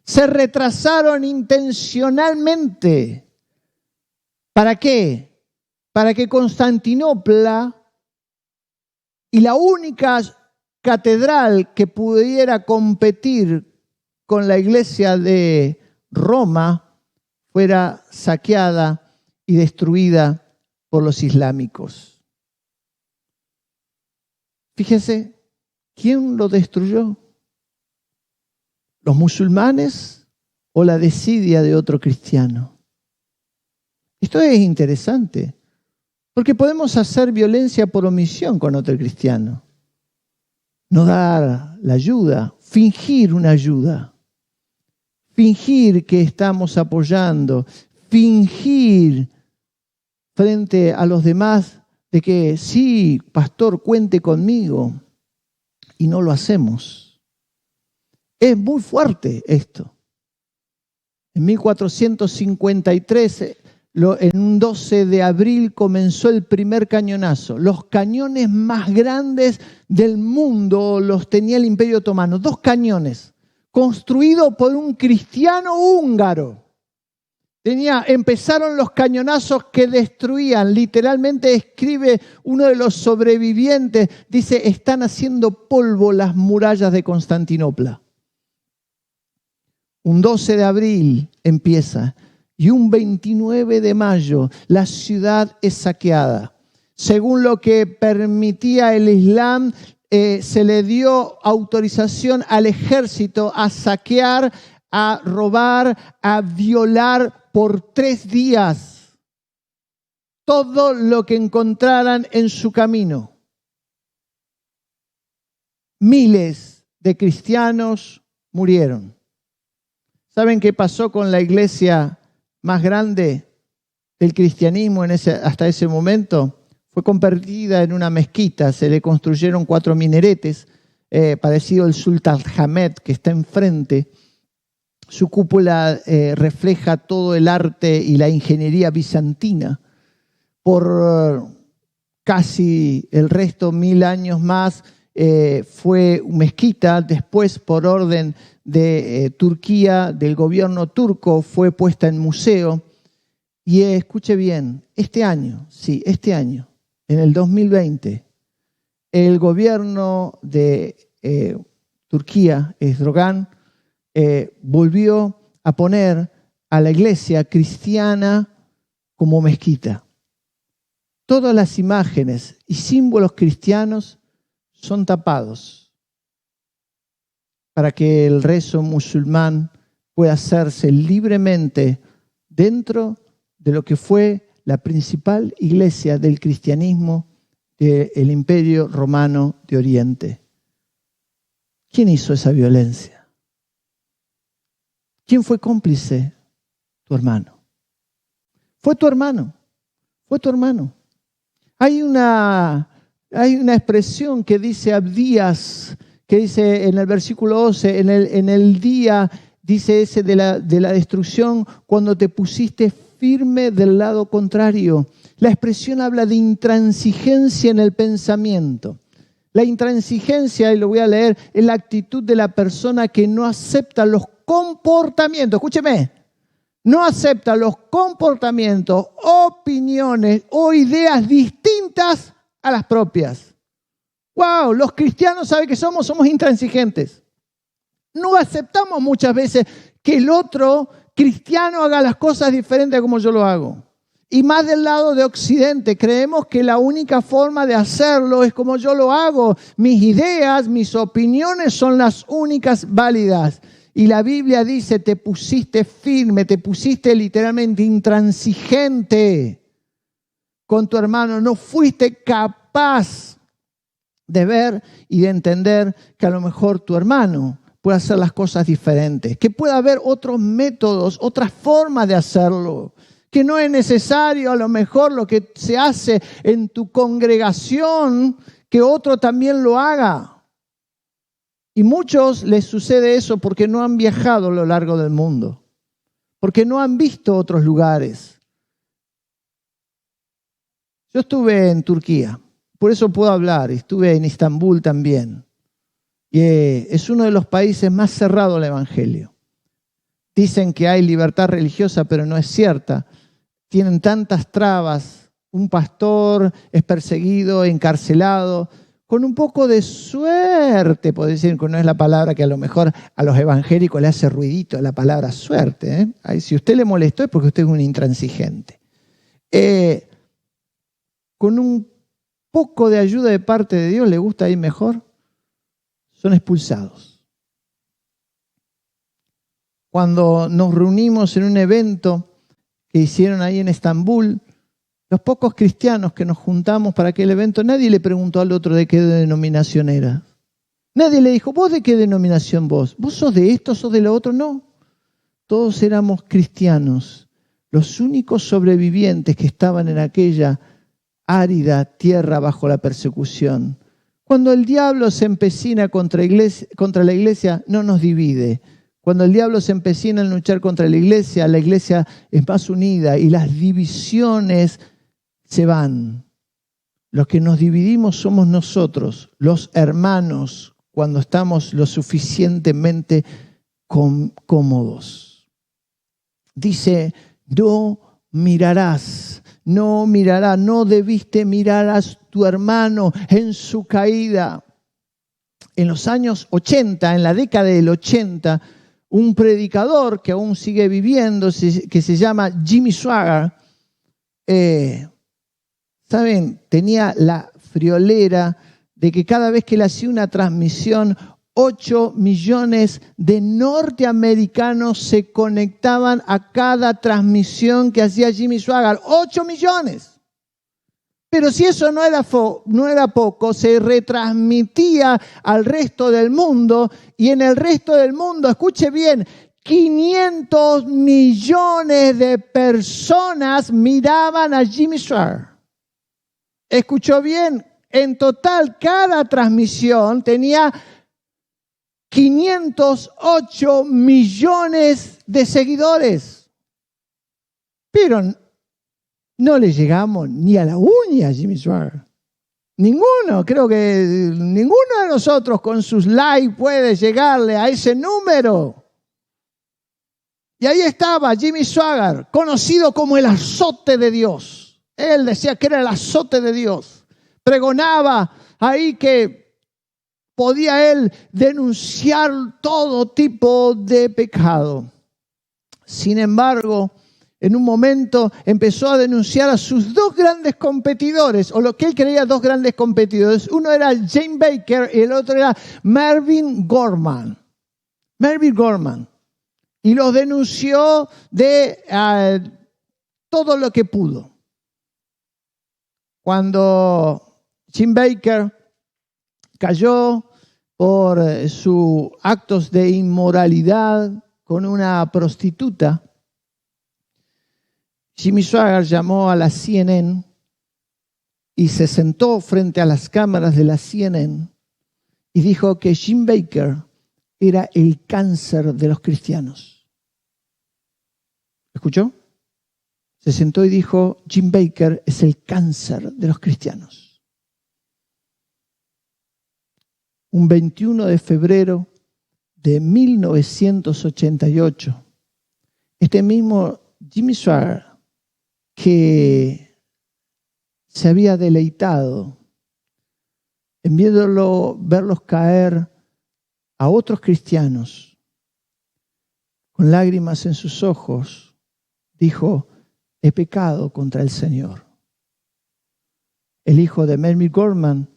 Se retrasaron intencionalmente. ¿Para qué? Para que Constantinopla y la única catedral que pudiera competir con la iglesia de Roma fuera saqueada y destruida por los islámicos. Fíjese, ¿quién lo destruyó? ¿Los musulmanes o la desidia de otro cristiano? Esto es interesante, porque podemos hacer violencia por omisión con otro cristiano. No dar la ayuda, fingir una ayuda, fingir que estamos apoyando, fingir frente a los demás de que sí, pastor, cuente conmigo, y no lo hacemos. Es muy fuerte esto. En 1453, en un 12 de abril, comenzó el primer cañonazo. Los cañones más grandes del mundo los tenía el Imperio Otomano. 2 cañones, construidos por un cristiano húngaro. Empezaron los cañonazos que destruían. Literalmente escribe uno de los sobrevivientes, dice, están haciendo polvo las murallas de Constantinopla. Un 12 de abril empieza y un 29 de mayo la ciudad es saqueada. Según lo que permitía el Islam, se le dio autorización al ejército a saquear, a robar, a violar por 3 días todo lo que encontraran en su camino. Miles de cristianos murieron. ¿Saben qué pasó con la iglesia más grande del cristianismo hasta ese momento? Fue convertida en una mezquita, se le construyeron 4 minaretes, parecido al Sultan Ahmed que está enfrente. Su cúpula refleja todo el arte y la ingeniería bizantina. Por casi el resto, 1000 años más, fue mezquita. Después, por orden de Turquía, del gobierno turco, fue puesta en museo. Y escuche bien, este año, en el 2020, el gobierno de Turquía, Erdogan, volvió a poner a la iglesia cristiana como mezquita. Todas las imágenes y símbolos cristianos son tapados para que el rezo musulmán pueda hacerse libremente dentro de lo que fue la principal iglesia del cristianismo del Imperio Romano de Oriente. ¿Quién hizo esa violencia? ¿Quién fue cómplice? Tu hermano. Fue tu hermano. Hay una expresión que dice Abdías, que dice en el versículo 11, en el día, dice ese de la destrucción, cuando te pusiste firme del lado contrario. La expresión habla de intransigencia en el pensamiento. La intransigencia, y lo voy a leer, es la actitud de la persona que no acepta los comportamientos, escúcheme, no acepta los comportamientos, opiniones o ideas distintas a las propias. ¡Wow! Los cristianos, ¿saben qué somos? Somos intransigentes. No aceptamos muchas veces que el otro cristiano haga las cosas diferentes a como yo lo hago. Y más del lado de Occidente, creemos que la única forma de hacerlo es como yo lo hago. Mis ideas, mis opiniones son las únicas válidas. Y la Biblia dice, te pusiste firme, te pusiste literalmente intransigente con tu hermano. No fuiste capaz de ver y de entender que a lo mejor tu hermano puede hacer las cosas diferentes, que puede haber otros métodos, otras formas de hacerlo, que no es necesario a lo mejor lo que se hace en tu congregación, que otro también lo haga. Y muchos les sucede eso porque no han viajado a lo largo del mundo, porque no han visto otros lugares. Yo estuve en Turquía, por eso puedo hablar, estuve en Estambul también. Y es uno de los países más cerrados al evangelio. Dicen que hay libertad religiosa, pero no es cierta. Tienen tantas trabas. Un pastor es perseguido, encarcelado. Con un poco de suerte, puedo decir, que no es la palabra que a lo mejor a los evangélicos le hace ruidito la palabra suerte. Ay, si usted le molestó es porque usted es un intransigente. Con un poco de ayuda de parte de Dios les gusta ir mejor, son expulsados. Cuando nos reunimos en un evento que hicieron ahí en Estambul, los pocos cristianos que nos juntamos para aquel evento, nadie le preguntó al otro de qué denominación era. Nadie le dijo, ¿vos de qué denominación vos? ¿Vos sos de esto, sos de lo otro? No. Todos éramos cristianos, los únicos sobrevivientes que estaban en aquella árida tierra bajo la persecución. Cuando el diablo se empecina contra la iglesia, no nos divide. Cuando el diablo se empecina en luchar contra la iglesia es más unida y las divisiones se van. Los que nos dividimos somos nosotros, los hermanos, cuando estamos lo suficientemente cómodos. Dice, no debiste mirar a tu hermano en su caída. En los años 80, en la década del 80, un predicador que aún sigue viviendo, que se llama Jimmy Swaggart, ¿saben? Tenía la friolera de que cada vez que él hacía una transmisión, 8 millones de norteamericanos se conectaban a cada transmisión que hacía Jimmy Swaggart. 8 millones. Pero si eso no era poco, se retransmitía al resto del mundo y en el resto del mundo, escuche bien, 500 millones de personas miraban a Jimmy Swaggart. ¿Escuchó bien? En total, cada transmisión tenía 508 millones de seguidores. Pero no le llegamos ni a la uña a Jimmy Swaggart. Ninguno, creo que ninguno de nosotros con sus likes puede llegarle a ese número. Y ahí estaba Jimmy Swaggart, conocido como el azote de Dios. Él decía que era el azote de Dios. Pregonaba ahí que podía él denunciar todo tipo de pecado. Sin embargo, en un momento empezó a denunciar a sus dos grandes competidores, o lo que él creía dos grandes competidores. Uno era Jim Bakker y el otro era Marvin Gorman. Marvin Gorman. Y los denunció de todo lo que pudo. Cuando Jim Bakker cayó por sus actos de inmoralidad con una prostituta, Jimmy Swaggart llamó a la CNN y se sentó frente a las cámaras de la CNN y dijo que Jim Bakker era el cáncer de los cristianos. ¿Escuchó? Se sentó y dijo, Jim Bakker es el cáncer de los cristianos. Un 21 de febrero de 1988, este mismo Jimmy Swaggart, que se había deleitado en verlos caer a otros cristianos con lágrimas en sus ojos, dijo, he pecado contra el Señor. El hijo de Marvin Gorman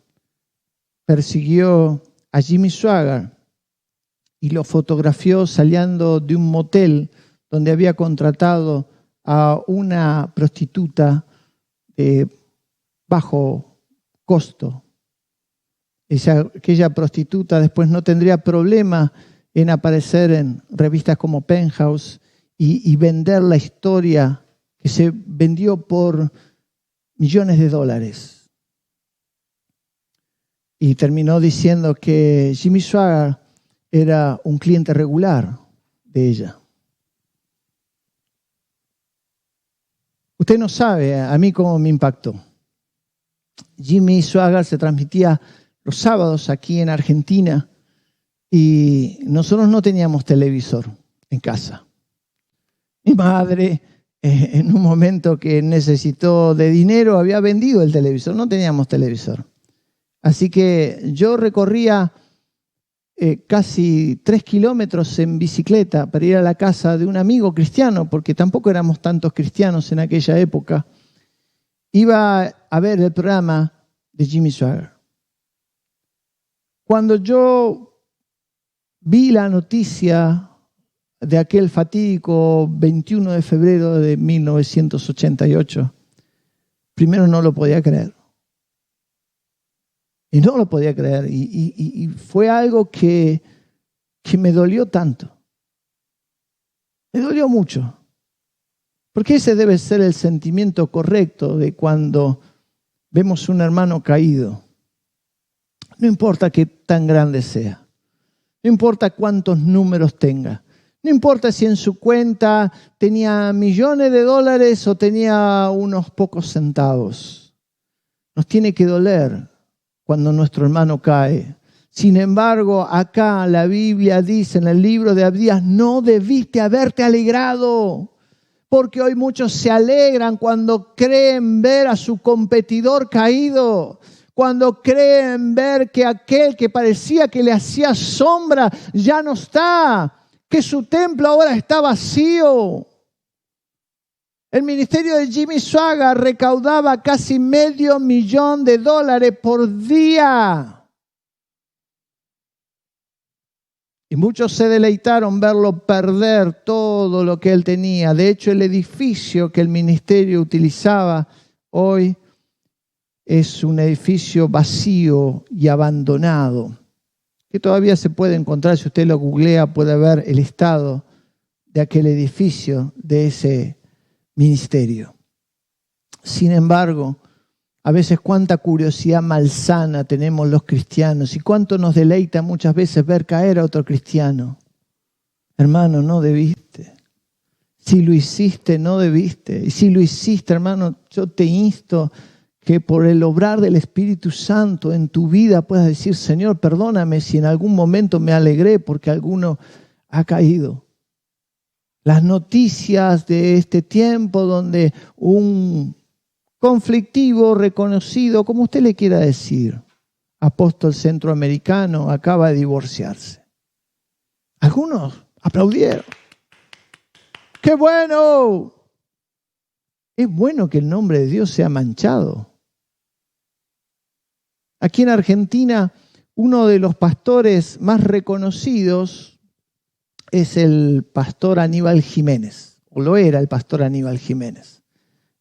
persiguió a Jimmy Swaggart y lo fotografió saliendo de un motel donde había contratado a una prostituta de bajo costo. Aquella prostituta después no tendría problema en aparecer en revistas como Penthouse y vender la historia que se vendió por millones de dólares. Y terminó diciendo que Jimmy Swaggart era un cliente regular de ella. Usted no sabe a mí cómo me impactó. Jimmy Swaggart se transmitía los sábados aquí en Argentina y nosotros no teníamos televisor en casa. Mi madre, en un momento que necesitó de dinero, había vendido el televisor, no teníamos televisor. Así que yo recorría casi 3 kilómetros en bicicleta para ir a la casa de un amigo cristiano, porque tampoco éramos tantos cristianos en aquella época. Iba a ver el programa de Jimmy Swaggart. Cuando yo vi la noticia de aquel fatídico 21 de febrero de 1988, primero no lo podía creer. Y no lo podía creer. Y fue algo que me dolió tanto. Me dolió mucho. Porque ese debe ser el sentimiento correcto de cuando vemos un hermano caído. No importa qué tan grande sea. No importa cuántos números tenga. No importa si en su cuenta tenía millones de dólares o tenía unos pocos centavos. Nos tiene que doler cuando nuestro hermano cae. Sin embargo, acá la Biblia dice en el libro de Abdías, no debiste haberte alegrado, porque hoy muchos se alegran cuando creen ver a su competidor caído, cuando creen ver que aquel que parecía que le hacía sombra ya no está, que su templo ahora está vacío. El ministerio de Jimmy Swaggart recaudaba casi $500,000 por día. Y muchos se deleitaron verlo perder todo lo que él tenía. De hecho, el edificio que el ministerio utilizaba hoy es un edificio vacío y abandonado, que todavía se puede encontrar. Si usted lo googlea, puede ver el estado de aquel edificio, de ese ministerio. Sin embargo, a veces cuánta curiosidad malsana tenemos los cristianos y cuánto nos deleita muchas veces ver caer a otro cristiano. Hermano, no debiste. Si lo hiciste, no debiste. Y si lo hiciste, hermano, yo te insto que por el obrar del Espíritu Santo en tu vida puedas decir, Señor, perdóname si en algún momento me alegré porque alguno ha caído. Las noticias de este tiempo donde un conflictivo, reconocido, como usted le quiera decir, apóstol centroamericano, acaba de divorciarse. Algunos aplaudieron. ¡Qué bueno! Es bueno que el nombre de Dios sea manchado. Aquí en Argentina, uno de los pastores más reconocidos es el pastor Aníbal Jiménez, o lo era el pastor Aníbal Jiménez.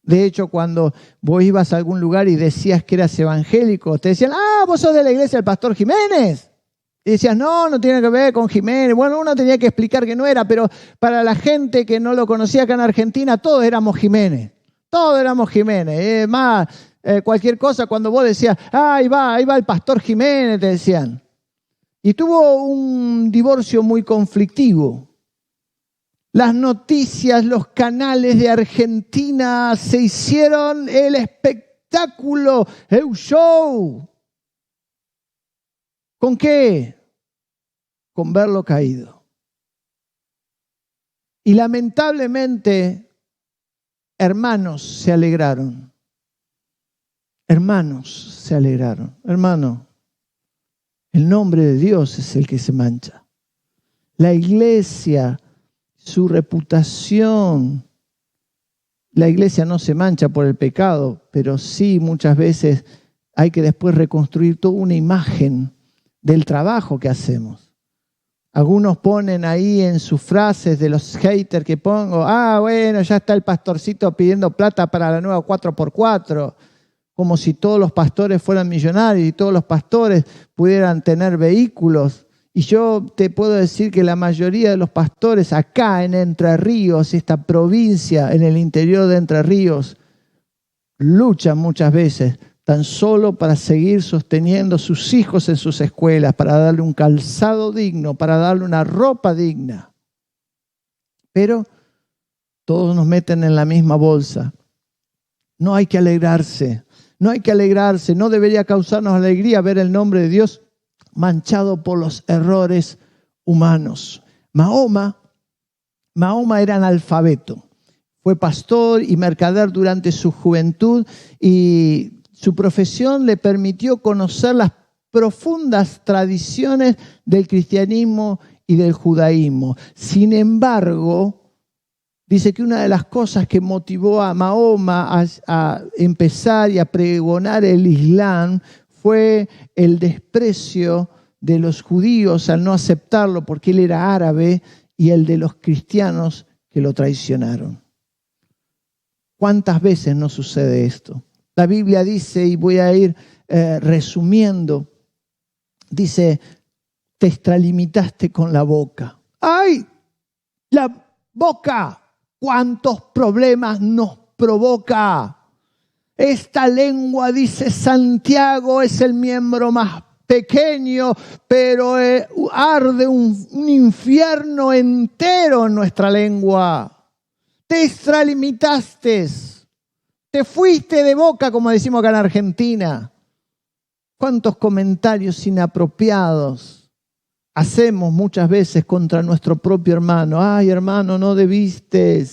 De hecho, cuando vos ibas a algún lugar y decías que eras evangélico, te decían, vos sos de la iglesia del pastor Jiménez. Y decías, no tiene que ver con Jiménez. Bueno, uno tenía que explicar que no era, pero para la gente que no lo conocía acá en Argentina, todos éramos Jiménez. Todos éramos Jiménez. Más, cualquier cosa, cuando vos decías, ahí va el pastor Jiménez, te decían. Y tuvo un divorcio muy conflictivo. Las noticias, los canales de Argentina se hicieron el espectáculo, el show. ¿Con qué? Con verlo caído. Y lamentablemente, hermanos se alegraron. Hermanos se alegraron. Hermano, el nombre de Dios es el que se mancha. La iglesia, su reputación. La iglesia no se mancha por el pecado, pero sí muchas veces hay que después reconstruir toda una imagen del trabajo que hacemos. Algunos ponen ahí en sus frases de los haters que pongo, bueno, ya está el pastorcito pidiendo plata para la nueva 4x4, como si todos los pastores fueran millonarios y todos los pastores pudieran tener vehículos. Y yo te puedo decir que la mayoría de los pastores acá en Entre Ríos, esta provincia en el interior de Entre Ríos, luchan muchas veces tan solo para seguir sosteniendo a sus hijos en sus escuelas, para darle un calzado digno, para darle una ropa digna. Pero todos nos meten en la misma bolsa. No hay que alegrarse, no debería causarnos alegría ver el nombre de Dios manchado por los errores humanos. Mahoma era analfabeto. Fue pastor y mercader durante su juventud y su profesión le permitió conocer las profundas tradiciones del cristianismo y del judaísmo. Sin embargo, Dice que una de las cosas que motivó a Mahoma a empezar y a pregonar el Islam fue el desprecio de los judíos al no aceptarlo porque él era árabe y el de los cristianos que lo traicionaron. ¿Cuántas veces nos sucede esto? La Biblia dice, y voy a ir resumiendo, dice, te extralimitaste con la boca. ¡Ay! La boca, ¿cuántos problemas nos provoca? Esta lengua, dice Santiago, es el miembro más pequeño, pero arde un infierno entero en nuestra lengua. Te extralimitaste, te fuiste de boca, como decimos acá en Argentina. ¿Cuántos comentarios inapropiados hacemos muchas veces contra nuestro propio hermano? Ay, hermano, no debiste.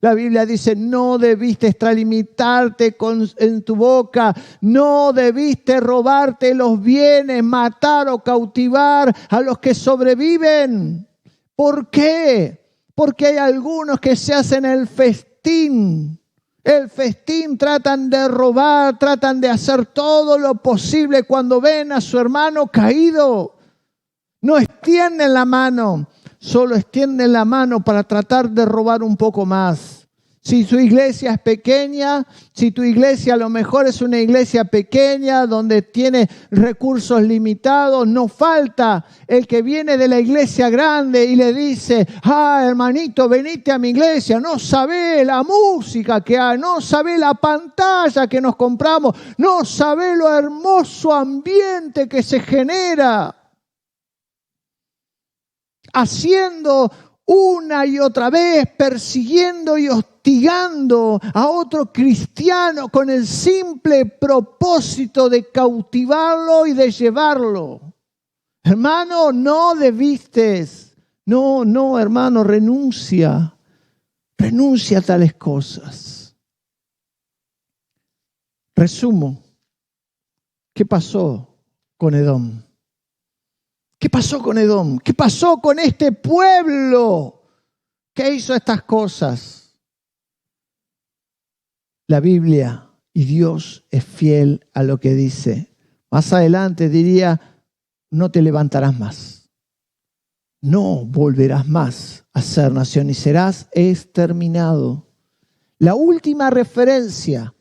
La Biblia dice, no debiste extralimitarte en tu boca, no debiste robarte los bienes, matar o cautivar a los que sobreviven. ¿Por qué? Porque hay algunos que se hacen el festín. El festín, tratan de robar, tratan de hacer todo lo posible cuando ven a su hermano caído. No extienden la mano, solo extienden la mano para tratar de robar un poco más. Si su iglesia es pequeña, si tu iglesia a lo mejor es una iglesia pequeña donde tiene recursos limitados, no falta el que viene de la iglesia grande y le dice, hermanito, venite a mi iglesia, no sabe la música que hay, no sabe la pantalla que nos compramos, no sabe lo hermoso ambiente que se genera. Haciendo una y otra vez, persiguiendo y hostigando a otro cristiano con el simple propósito de cautivarlo y de llevarlo. Hermano, no debiste. No, hermano, renuncia a tales cosas. Resumo, ¿qué pasó con Edom? ¿Qué pasó con Edom? ¿Qué pasó con este pueblo que hizo estas cosas? La Biblia y Dios es fiel a lo que dice. Más adelante diría, no te levantarás más. No volverás más a ser nación y serás exterminado. La última referencia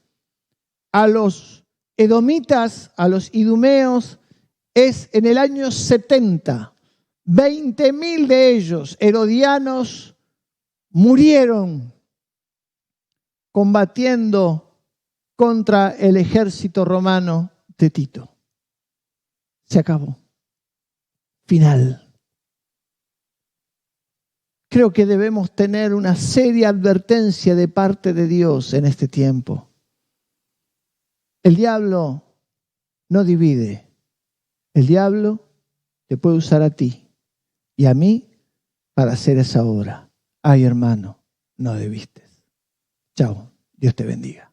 a los edomitas, a los idumeos, es en el año 70. 20.000 de ellos, herodianos, murieron combatiendo contra el ejército romano de Tito. Se acabó. Final. Creo que debemos tener una seria advertencia de parte de Dios en este tiempo. El diablo no divide. El diablo te puede usar a ti y a mí para hacer esa obra. Ay, hermano, no debiste. Chao, Dios te bendiga.